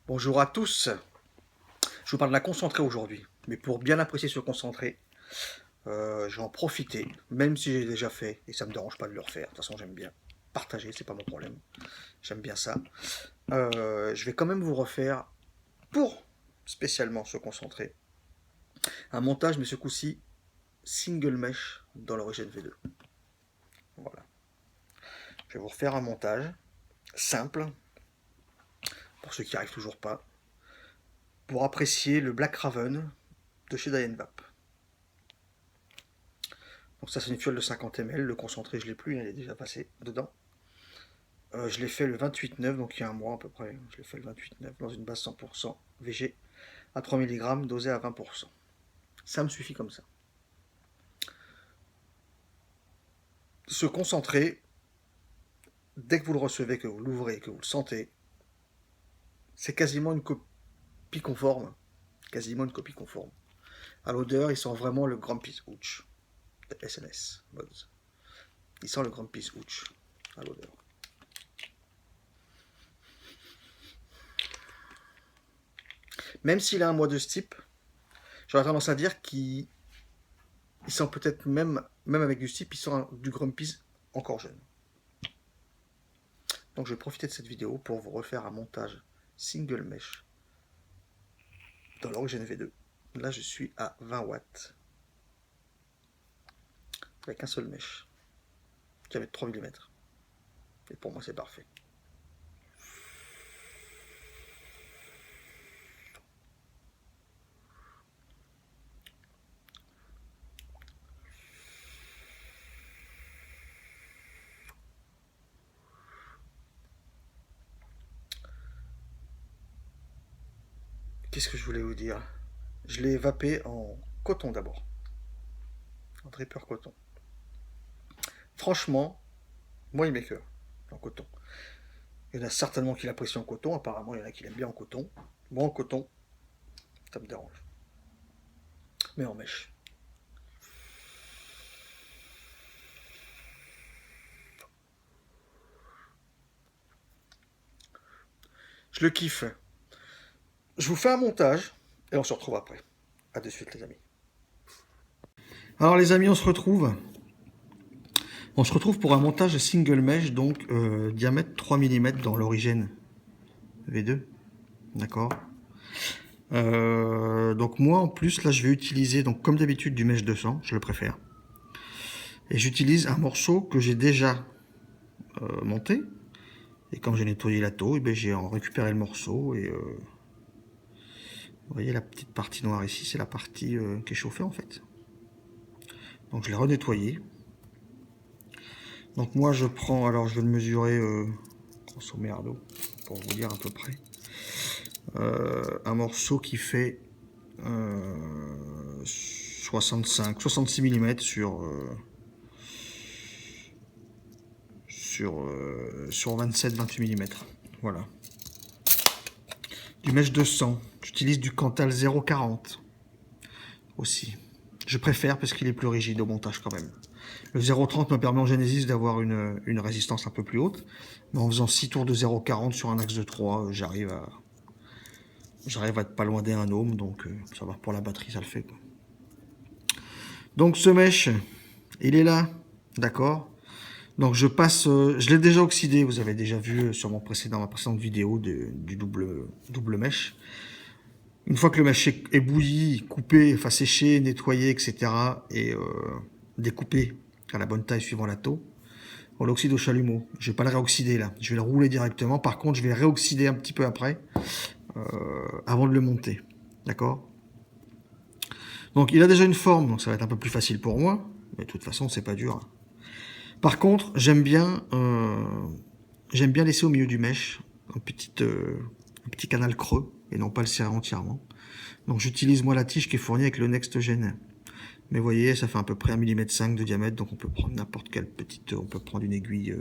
Bonjour à tous. Je vous parle d'un concentré aujourd'hui. Mais pour bien apprécier ce concentré, je vais en profiter, même si j'ai déjà fait, et ça me dérange pas de le refaire. De toute façon, j'aime bien partager, c'est pas mon problème. J'aime bien ça. Je vais quand même vous refaire, pour spécialement ce concentré, un montage, mais ce coup-ci, single mesh dans l'Origine V2. Voilà. Je vais vous refaire un montage simple, pour ceux qui n'y arrivent toujours pas, pour apprécier le Black Raven de chez Diane Vap. Donc ça c'est une fiole de 50 ml, le concentré je l'ai plus, il est déjà passé dedans. Je l'ai fait le 28-9, donc il y a un mois à peu près. Je l'ai fait le 28-9 dans une base 100% VG à 3 mg, dosé à 20%. Ça me suffit comme ça. Ce concentré, dès que vous le recevez, que vous l'ouvrez, que vous le sentez, c'est quasiment une copie conforme. Quasiment une copie conforme. À l'odeur, il sent vraiment le Grumpy's Hooch de SNS Mods. Il sent le Grumpy's Hooch à l'odeur. Même s'il a un mois de ce type, j'aurais tendance à dire qu'il sent peut-être même avec du type, il sent du Grumpy's encore jeune. Donc je vais profiter de cette vidéo pour vous refaire un montage single mesh dans l'Origine V2. Là je suis à 20 watts avec un seul mesh qui avait 3 mm. Et pour moi c'est parfait. Qu'est-ce que je voulais vous dire? Je l'ai vapé en coton d'abord. En dripper coton. Franchement, moi il m'écoeure en coton. Il y en a certainement qui l'apprécient en coton, apparemment il y en a qui l'aiment bien en coton. Moi en coton, ça me dérange. Mais en mèche. Je le kiffe. Je vous fais un montage et on se retrouve après. A de suite les amis. Alors les amis, on se retrouve pour un montage single mesh, donc diamètre 3 mm dans l'origine V2. D'accord. Donc moi en plus là je vais utiliser, donc comme d'habitude, du mesh 200, je le préfère. Et j'utilise un morceau que j'ai déjà monté. Et quand j'ai nettoyé la taux, j'ai récupéré le morceau et vous voyez la petite partie noire ici, c'est la partie qui est chauffée en fait. Donc je l'ai renettoyé. Donc moi je prends, alors je vais le mesurer grosso merdo pour vous dire à peu près. Un morceau qui fait 66 mm sur 27-28 mm. Voilà. Du mesh 200. J'utilise du Cantal 0,40 aussi. Je préfère parce qu'il est plus rigide au montage quand même. Le 0,30 me permet en Genesis d'avoir une résistance un peu plus haute. Mais en faisant 6 tours de 0,40 sur un axe de 3, j'arrive à être pas loin des 1 ohm. Donc ça va, pour la batterie, ça le fait, quoi. Donc ce mesh, il est là. D'accord. Donc je passe, je l'ai déjà oxydé, vous avez déjà vu sur ma précédente vidéo du double mesh. Une fois que le mesh est bouilli, coupé, enfin séché, nettoyé, etc. et découpé à la bonne taille suivant la taux, on l'oxyde au chalumeau. Je vais pas le réoxyder là, je vais le rouler directement. Par contre, je vais réoxyder un petit peu après, avant de le monter. D'accord. Donc il a déjà une forme, donc ça va être un peu plus facile pour moi. Mais de toute façon, c'est pas dur. Par contre, j'aime bien laisser au milieu du mesh un petit canal creux et non pas le serrer entièrement. Donc j'utilise moi la tige qui est fournie avec le NextGen. Mais vous voyez, ça fait à peu près 1,5 mm de diamètre, donc on peut prendre n'importe quelle petite, on peut prendre une aiguille,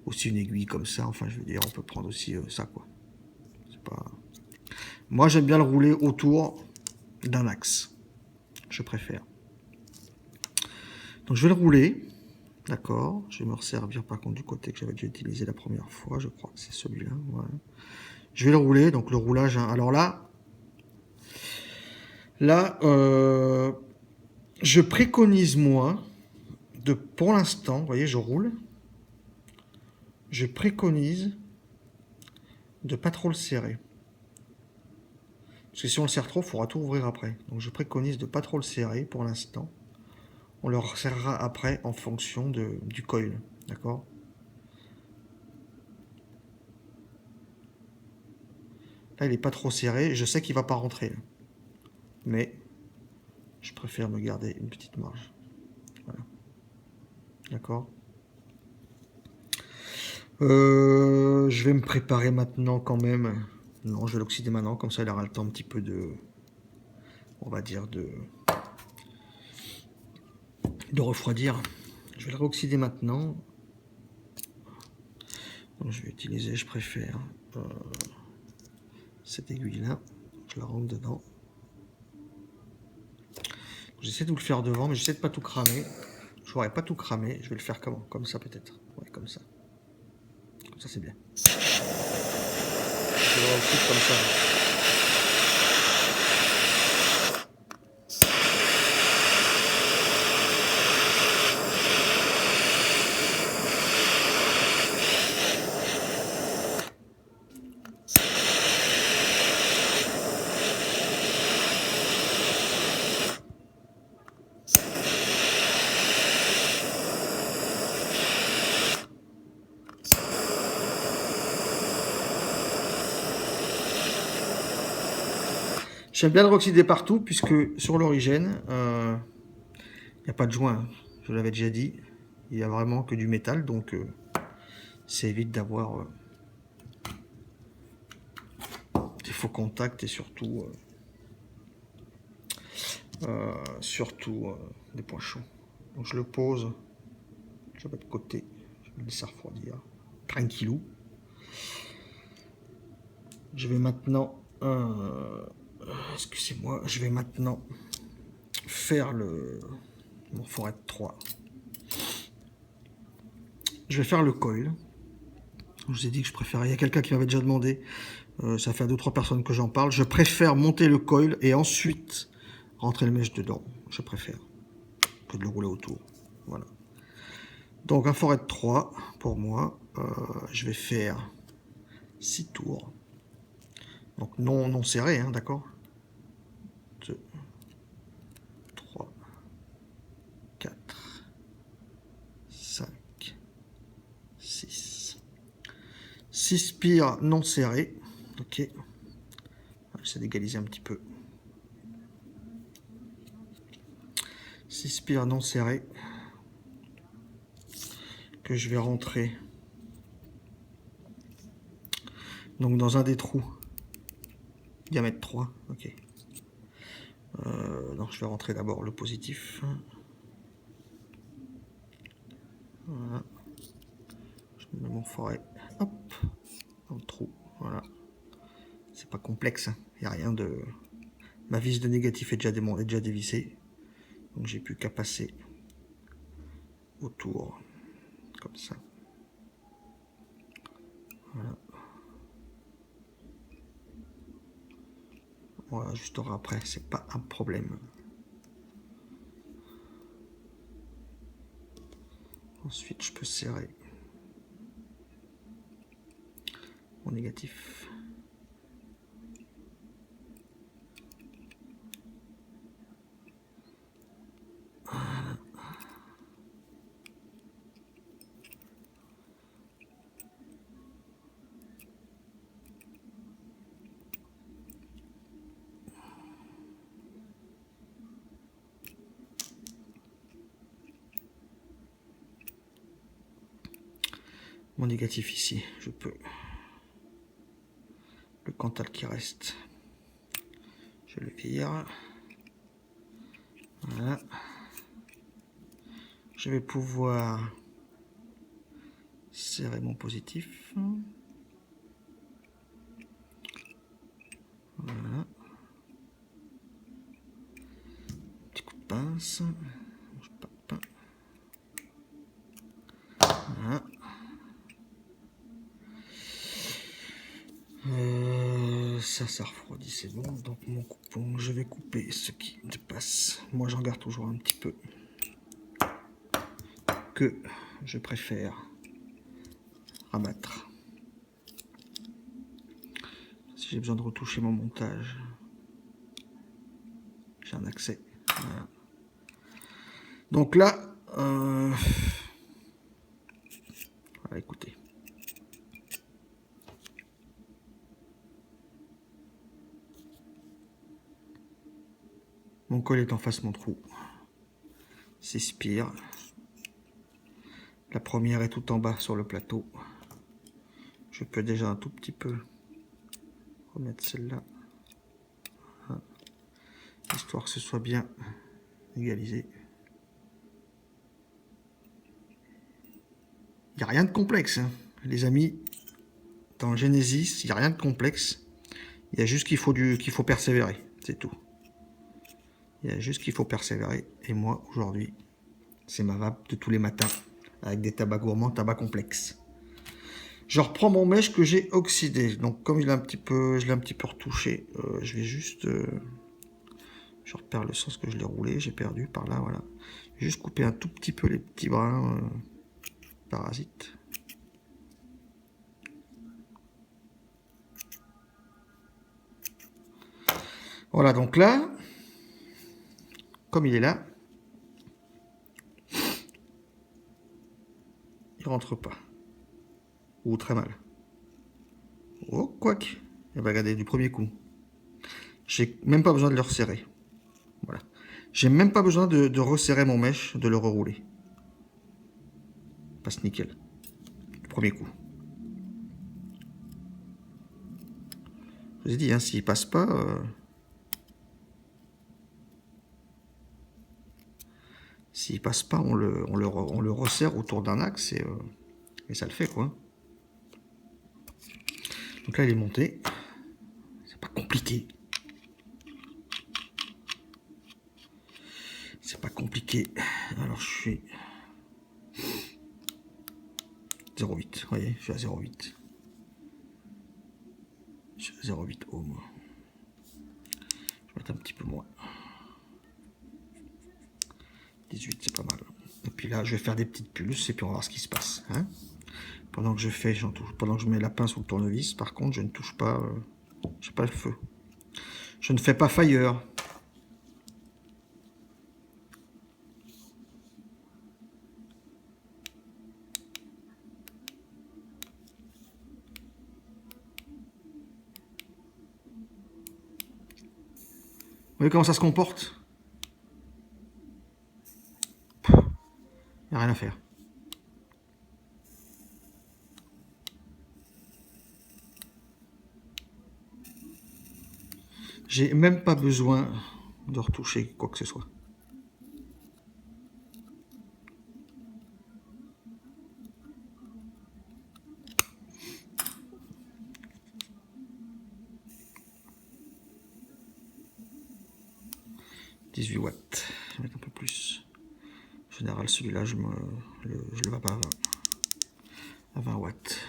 aussi une aiguille comme ça. Enfin, je veux dire, on peut prendre aussi ça, quoi. C'est pas. Moi, j'aime bien le rouler autour d'un axe. Je préfère. Donc je vais le rouler. D'accord, je vais me resservir par contre du côté que j'avais déjà utilisé la première fois, je crois que c'est celui-là. Voilà. Je vais le rouler, donc le roulage. Hein. Alors là, je préconise moi, pour l'instant, vous voyez, je roule. Je préconise de pas trop le serrer. Parce que si on le serre trop, il faudra tout ouvrir après. Donc je préconise de pas trop le serrer pour l'instant. On le resserrera après en fonction du coil. D'accord? Là, il n'est pas trop serré. Je sais qu'il va pas rentrer. Là. Mais je préfère me garder une petite marge. Voilà. D'accord? Je vais me préparer maintenant quand même. Non, je vais l'oxyder maintenant. Comme ça, il aura le temps un petit peu de... On va dire de refroidir. Je vais le réoxyder maintenant. Donc, je vais utiliser, je préfère, cette aiguille-là. Je la rentre dedans. J'essaie de vous le faire devant, mais j'essaie de pas tout cramer. Je ne pourrais pas tout cramer. Je vais le faire comment? Comme ça peut-être. Ouais, comme ça. Comme ça c'est bien. Je vais le faire comme ça. J'aime bien le oxyder partout, puisque sur l'origine, il n'y a pas de joint. Je l'avais déjà dit. Il n'y a vraiment que du métal, donc ça évite d'avoir des faux contacts et surtout des points chauds. Donc je le pose, je le mets de côté, je vais le laisser refroidir, tranquillou. Je vais maintenant, excusez-moi, je vais maintenant faire mon forêt 3. Je vais faire le coil. Je vous ai dit que je préférais. Il y a quelqu'un qui m'avait déjà demandé. Ça fait 2-3 personnes que j'en parle. Je préfère monter le coil et ensuite rentrer le mèche dedans. Je préfère que de le rouler autour. Voilà. Donc un forêt 3 pour moi. Je vais faire 6 tours. Donc non serré, hein, d'accord? 2, 3, 4, 5, 6. 6 spires non serrés. Ok. J'essaie d'égaliser un petit peu. 6 spires non serrés. Que je vais rentrer. Donc dans un des trous. Diamètre 3. Ok. Donc je vais rentrer d'abord le positif. Voilà. Je mets mon forêt. Hop. Dans le trou. Voilà. C'est pas complexe. Il n'y a rien de... Ma vis de négatif est déjà dévissée. Donc j'ai plus qu'à passer autour. Comme ça. Voilà. On ajustera après. C'est pas un problème. Ensuite, je peux serrer mon négatif. Voilà. Mon négatif ici, je peux. Le Cantal qui reste, je le vire. Voilà. Je vais pouvoir serrer mon positif. Voilà. Petit coup de pince. Pas de pain. Voilà. ça refroidit, c'est bon. Donc mon coupon, je vais couper ce qui dépasse. Moi, j'en garde toujours un petit peu. Que je préfère rabattre. Si j'ai besoin de retoucher mon montage, j'ai un accès. Voilà. Donc là, voilà, écoutez. Mon col est en face mon trou. 6 spires. La première est tout en bas sur le plateau. Je peux déjà un tout petit peu remettre celle-là. Histoire que ce soit bien égalisé. Il n'y a rien de complexe, hein. Les amis. Dans Genesis, il n'y a rien de complexe. Il y a juste qu'il faut persévérer. C'est tout. Il y a juste qu'il faut persévérer. Et moi, aujourd'hui, c'est ma vape de tous les matins. Avec des tabacs gourmands, tabac complexe. Je reprends mon mèche que j'ai oxydé. Donc, comme je l'ai un petit peu retouché, je vais juste... je repère le sens que je l'ai roulé. J'ai perdu par là, voilà. Je vais juste couper un tout petit peu les petits brins parasites. Voilà, donc là, comme il est là, il rentre pas. Ou très mal. Oh, quoique. Et ben regardez, du premier coup. J'ai même pas besoin de le resserrer. Voilà. J'ai même pas besoin de resserrer mon mèche, de le rerouler. Passe nickel. Du premier coup. Je vous ai dit, hein, s'il passe pas... s'il passe pas, on le resserre autour d'un axe et ça le fait, quoi. Donc là, il est monté. C'est pas compliqué. C'est pas compliqué. Alors, je suis... 0,8. Vous voyez, je suis à 0,8. Je suis à 0,8 ohm. Je vais mettre un petit peu moins. 18, c'est pas mal. Et puis là, je vais faire des petites pulses et puis on va voir ce qui se passe. Hein, pendant que je fais, pendant que je mets la pince sur le tournevis, par contre, je ne touche pas, j'ai pas le feu. Je ne fais pas fire. Vous voyez comment ça se comporte? Il n'y a rien à faire. J'ai même pas besoin de retoucher quoi que ce soit. « 18 watts. Je vais mettre un peu plus. En général, celui-là, je le vois pas à 20 watts.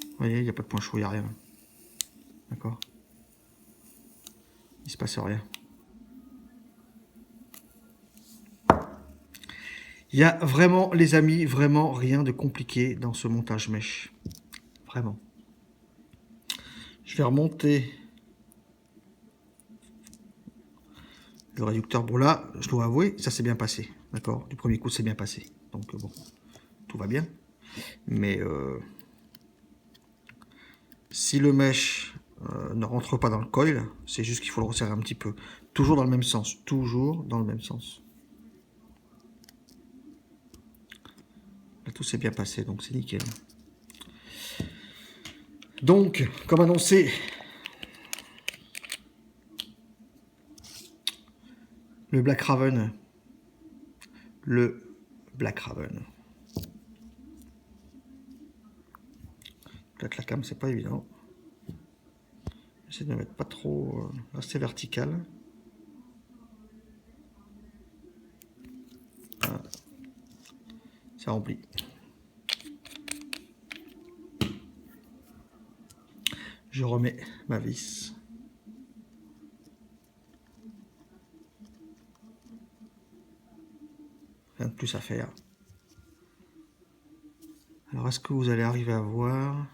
Vous voyez, il n'y a pas de point chaud, il n'y a rien. D'accord? Il se passe rien. Il y a vraiment, les amis, vraiment rien de compliqué dans ce montage mèche. Vraiment. Je vais remonter le réducteur. Bon là, je dois avouer, ça s'est bien passé. D'accord? Du premier coup, c'est bien passé. Donc bon, tout va bien. Mais si le mèche ne rentre pas dans le coil, c'est juste qu'il faut le resserrer un petit peu. Toujours dans le même sens. Toujours dans le même sens. Là, tout s'est bien passé, donc c'est nickel. Donc, comme annoncé, le Black Raven. Le Black Raven. Peut-être la cam, c'est pas évident. J'essaie de ne mettre pas trop assez vertical. C'est rempli. Je remets ma vis. Rien de plus à faire. Alors, est-ce que vous allez arriver à voir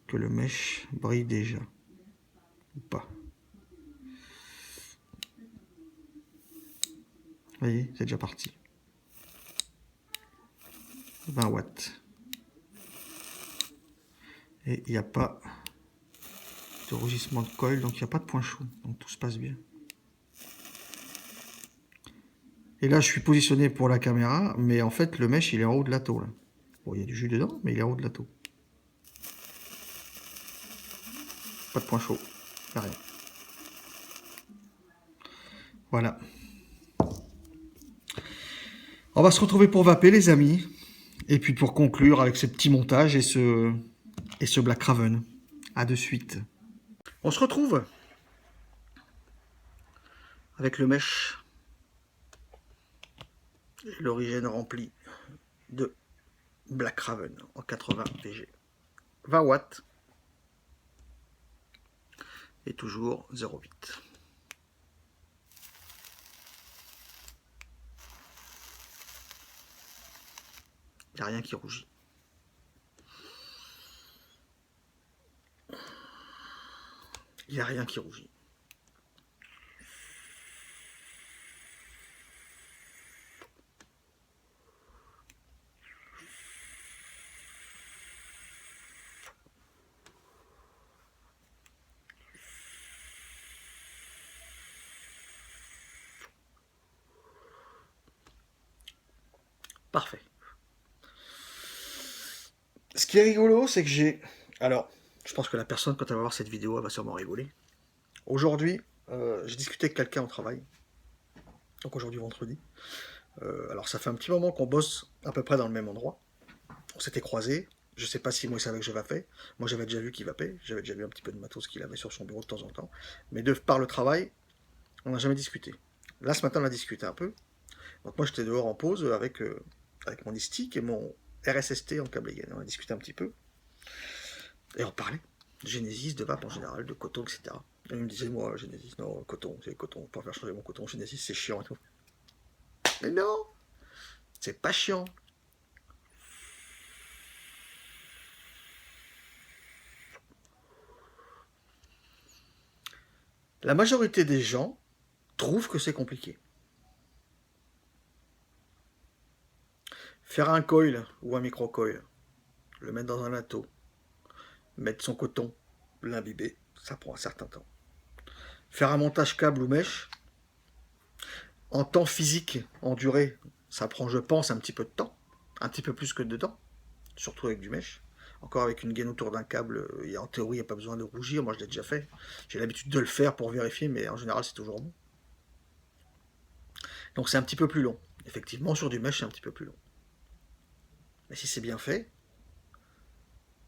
que le mèche brille déjà ou pas? Vous voyez, c'est déjà parti. 20 watts. Et il n'y a pas de rougissement de coil, donc il n'y a pas de point chaud. Donc tout se passe bien. Et là, je suis positionné pour la caméra, mais en fait, le mèche, il est en haut de la taux. Là. Bon, il y a du jus dedans, mais il est en haut de la taux. Pas de point chaud. Il n'y a rien. Voilà. On va se retrouver pour vaper, les amis. Et puis pour conclure avec ce petit montage et ce Black Raven. À de suite. On se retrouve avec le mèche et l'origine remplie de Black Raven en 80 VG. 20 watts et toujours 0,8. Il n'y a rien qui rougit. Il n'y a rien qui rougit. Parfait. Ce qui est rigolo, c'est que j'ai... Alors, je pense que la personne, quand elle va voir cette vidéo, elle va sûrement rigoler. Aujourd'hui, j'ai discuté avec quelqu'un au travail. Donc aujourd'hui, vendredi. Alors, ça fait un petit moment qu'on bosse à peu près dans le même endroit. On s'était croisés. Je sais pas si moi il savait que je vapais. Moi, j'avais déjà vu qu'il vapait. J'avais déjà vu un petit peu de matos qu'il avait sur son bureau de temps en temps. Mais par le travail, on n'a jamais discuté. Là, ce matin, on a discuté un peu. Donc moi, j'étais dehors en pause avec mon stick et mon RSST en câble gain. On a discuté un petit peu. Et on parlait de Genesis, de vape en général, de coton, etc. Et il me disait, moi, Genesis, non, coton, c'est coton, pour faire changer mon coton, Genesis, c'est chiant et tout. Mais non, c'est pas chiant. La majorité des gens trouvent que c'est compliqué. Faire un coil ou un micro-coil, le mettre dans un lato, mettre son coton, l'imbiber, ça prend un certain temps. Faire un montage câble ou mèche, en temps physique, en durée, ça prend, je pense, un petit peu de temps, un petit peu plus que de temps, surtout avec du mèche. Encore avec une gaine autour d'un câble, en théorie, il n'y a pas besoin de rougir, moi je l'ai déjà fait. J'ai l'habitude de le faire pour vérifier, mais en général c'est toujours bon. Donc c'est un petit peu plus long. Effectivement, sur du mèche, c'est un petit peu plus long. Mais si c'est bien fait,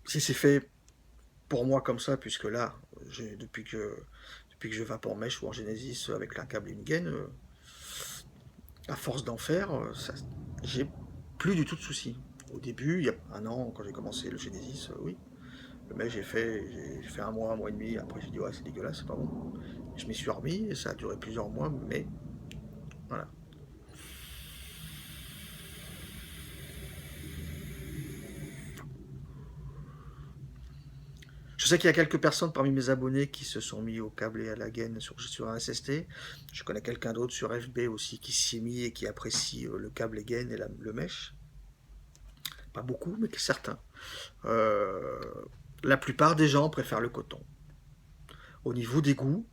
si c'est fait pour moi comme ça, puisque là, depuis que je vape en mèche ou en Genesis avec un câble et une gaine, à force d'en faire, j'ai plus du tout de soucis. Au début, il y a un an, quand j'ai commencé le Genesis, oui. Le mèche, j'ai fait un mois et demi. Après, j'ai dit, ouais, c'est dégueulasse, c'est pas bon. Je m'y suis remis et ça a duré plusieurs mois, mais voilà. Je sais qu'il y a quelques personnes parmi mes abonnés qui se sont mis au câble et à la gaine sur un SST. Je connais quelqu'un d'autre sur FB aussi qui s'y est mis et qui apprécie le câble et gaine et le mèche. Pas beaucoup, mais certains. Euh, la plupart des gens préfèrent le coton. Au niveau des goûts,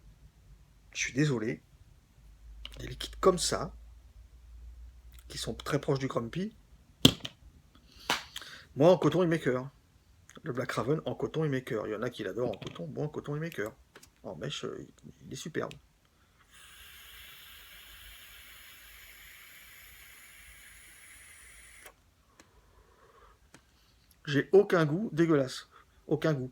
je suis désolé, des liquides comme ça, qui sont très proches du Grumpy, moi en coton il m'écœure. Le Black Raven en coton il m'écœure. Il y en a qui l'adorent en coton, moi en coton il m'écœure. En mèche, il est superbe. J'ai aucun goût dégueulasse. Aucun goût.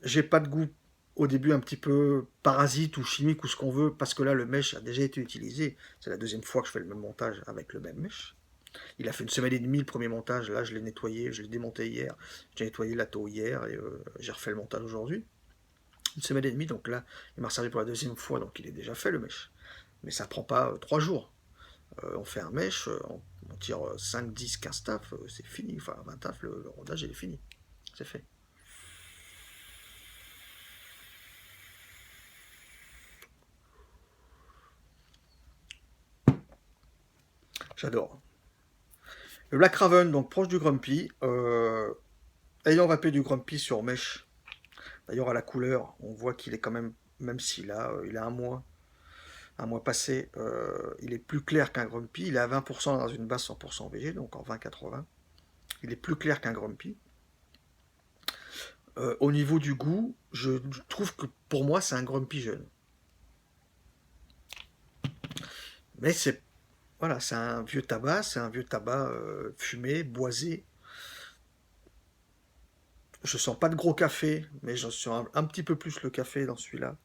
J'ai pas de goût au début un petit peu parasite ou chimique ou ce qu'on veut, parce que là le mèche a déjà été utilisé. C'est la deuxième fois que je fais le même montage avec le même mèche. Il a fait une semaine et demie le premier montage. Là, je l'ai nettoyé, je l'ai démonté hier. J'ai nettoyé la taux hier et j'ai refait le montage aujourd'hui. Une semaine et demie, donc là, il m'a servi pour la deuxième fois, donc il est déjà fait le mèche. Mais ça prend pas 3 jours. On fait un mèche, on tire 5, 10, 15 tafs, c'est fini. Enfin, 20 tafs, le rodage, il est fini. C'est fait. J'adore. Le Black Raven, donc proche du Grumpy. Ayant vapé du Grumpy sur mèche, d'ailleurs à la couleur, on voit qu'il est quand même s'il a, il a un mois passé, il est plus clair qu'un Grumpy. Il est à 20% dans une base 100% VG, donc en 20-80. Il est plus clair qu'un Grumpy. Au niveau du goût, je trouve que pour moi c'est un Grumpy jeune. Mais c'est voilà, c'est un vieux tabac, fumé, boisé. Je sens pas de gros café, mais je sens un petit peu plus le café dans celui-là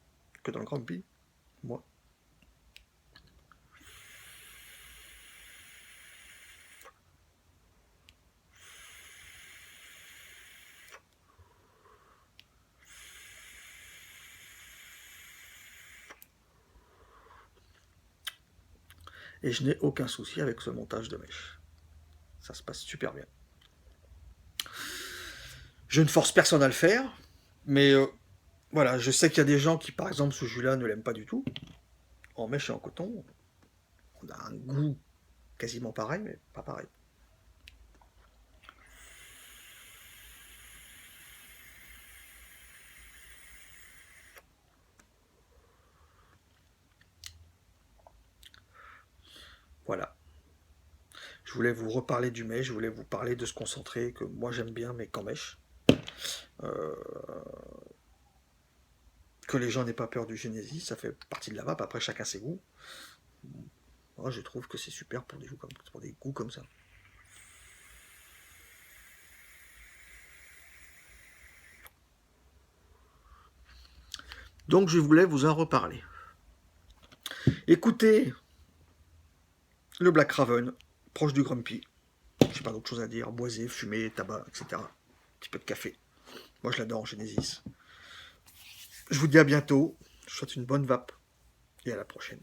que dans le Grumpy, moi. Et je n'ai aucun souci avec ce montage de mèche. Ça se passe super bien. Je ne force personne à le faire, mais voilà, je sais qu'il y a des gens qui, par exemple, ce jus-là ne l'aiment pas du tout. En mèche et en coton, on a un goût quasiment pareil, mais pas pareil. Voilà. Je voulais vous reparler du mèche, je voulais vous parler de ce concentré que moi j'aime bien, mais qu'en mèche. Euh, que les gens n'aient pas peur du Genesis, ça fait partie de la vape, après chacun ses goûts. Moi je trouve que c'est super pour des goûts comme ça. Donc je voulais vous en reparler. Écoutez, le Black Raven, proche du Grumpy. J'ai pas d'autre chose à dire. Boisé, fumé, tabac, etc. Un petit peu de café. Moi je l'adore en Genesis. Je vous dis à bientôt. Je vous souhaite une bonne vape et à la prochaine.